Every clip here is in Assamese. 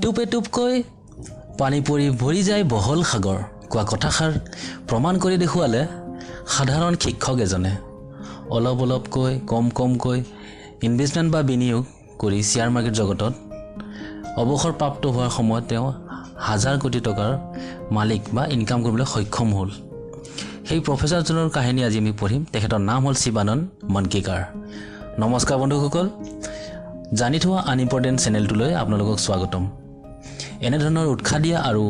এটুপ এটুপকৈ পানী পৰি ভৰি যায় বহল সাগৰ কোৱা কথাষাৰ প্ৰমাণ কৰি দেখুৱালে সাধাৰণ শিক্ষক এজনে অলপ অলপকৈ কম কমকৈ ইনভেষ্টমেণ্ট বা বিনিয়োগ কৰি শ্বেয়াৰ মাৰ্কেট জগতত অৱসৰপ্ৰাপ্ত হোৱাৰ সময়ত তেওঁ হাজাৰ কোটি টকাৰ মালিক বা ইনকাম কৰিবলৈ সক্ষম হ'ল সেই প্ৰফেচাৰজনৰ কাহিনী আজি আমি পঢ়িম তেখেতৰ নাম হ'ল শিৱানন্দ মনকেকাৰ নমস্কাৰ বন্ধুসকল জানি থোৱা আনইম্পৰ্টেণ্ট চেনেলটোলৈ আপোনালোকক স্বাগতম এনে ধৰণৰ উৎসাহ দিয়া আৰু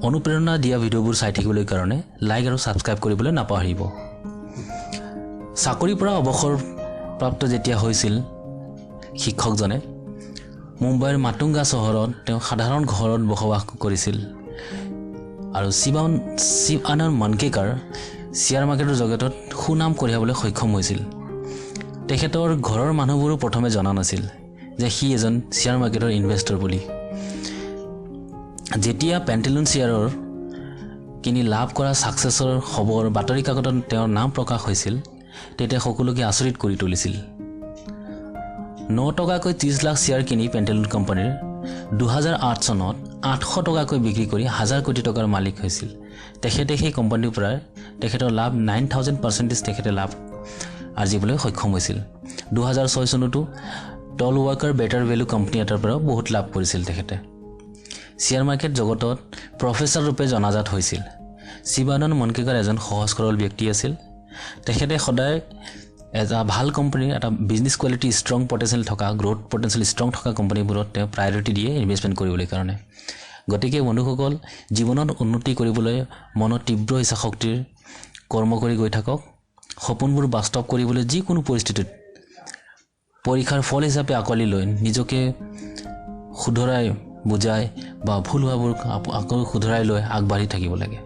অনুপ্ৰেৰণা দিয়া ভিডিঅ'বোৰ চাই থাকিবলৈ কাৰণে লাইক আৰু সাবস্ক্ৰাইব কৰিবলৈ নাপাহৰিব চাকৰিৰ পৰা অৱসৰপ্ৰাপ্ত যেতিয়া হৈছিল শিক্ষকজনে মুম্বাইৰ মাটুংগা চহৰত তেওঁ সাধাৰণ ঘৰত বসবাস কৰিছিল আৰু শিৱানন্দ মনকেকাৰ শ্বেয়াৰ মাৰ্কেটৰ জগতত সুনাম কঢ়িয়াবলৈ সক্ষম হৈছিল তেখেতৰ ঘৰৰ মানুহবোৰো প্ৰথমে জনা নাছিল যে সি এজন শ্বেয়াৰ মাৰ্কেটৰ ইনভেষ্টৰ বুলি যেতিয়া পেণ্টেলুন শ্বেয়াৰৰ কিনি লাভ কৰা সাকসেছৰ খবৰ বাতৰি কাকতত তেওঁৰ নাম প্ৰকাশ হৈছিল তেতিয়া সকলোকে আচৰিত কৰি তুলিছিল 9 টকাকৈ 30 লাখ শ্বেয়াৰ কিনি পেণ্টেলুন কোম্পানীৰ 2008 চনত 800 টকাকৈ বিক্ৰী কৰি হাজাৰ কোটি টকাৰ মালিক হৈছিল তেখেতে সেই কোম্পানীৰ পৰা তেখেতৰ লাভ 9000% তেখেতে লাভ আৰ্জিবলৈ সক্ষম হৈছিল 2006 চনতো টল ৱাৰ্কাৰ বেটাৰ ভেলু কোম্পানী এটাৰ পৰা বহুত লাভ কৰিছিল তেখেতে শ্বেয়াৰ মাৰ্কেট জগতত প্ৰফেচাৰ ৰূপে জনাজাত হৈছিল শিৱানন্দ মনকেকাৰ এজন সহজ সৰল ব্যক্তি আছিল তেখেতে সদায় এটা ভাল কোম্পানী এটা বিজনেস কোৱালিটি ষ্ট্ৰং পটেনশিয়েল থকা গ্ৰোথ পটেনশিয়েল ষ্ট্ৰং থকা কোম্পানীবোৰত তেওঁ প্ৰায়োৰিটি দিয়ে ইনভেষ্টমেণ্ট কৰিবলৈ কাৰণে গতিকে বন্ধুসকল জীৱনত উন্নতি কৰিবলৈ মনত তীব্ৰ ইচ্ছা শক্তিৰ কৰ্ম কৰি গৈ থাকক সপোনবোৰ বাস্তৱ কৰিবলৈ যিকোনো পৰিস্থিতিত পৰীক্ষাৰ ফল হিচাপে আকলি লৈ নিজকে শুধৰাই বুজাই বা ভুল হোৱাবোৰ আকৌ শুধৰাই লৈ আগবাঢ়ি থাকিব লাগে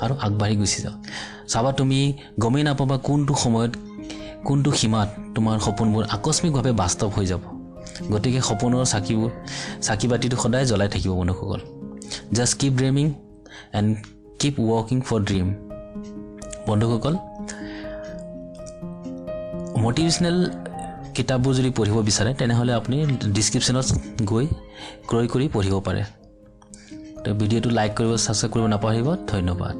আৰু আগবাঢ়ি গুচি যাওক চাবা তুমি গমেই নাপাবা কোনটো সময়ত কোনটো সীমাত তোমাৰ সপোনবোৰ আকস্মিকভাৱে বাস্তৱ হৈ যাব গতিকে সপোনৰ চাকি বাতিটো সদায় জ্বলাই থাকিব বন্ধুসকল just keep dreaming and keep working for dream বন্ধুসকল মটিভেশ্যনেল কিতাপবোৰ যদি পঢ়িব বিচাৰে তেনেহলে আপুনি ডেসক্ৰিপচনত গৈ ক্ৰয় কৰি পঢ়িব পাৰে তো ভিডিঅ'টো লাইক কৰিব সাবস্ক্ৰাইব কৰিব নাপাহৰিব ধন্যবাদ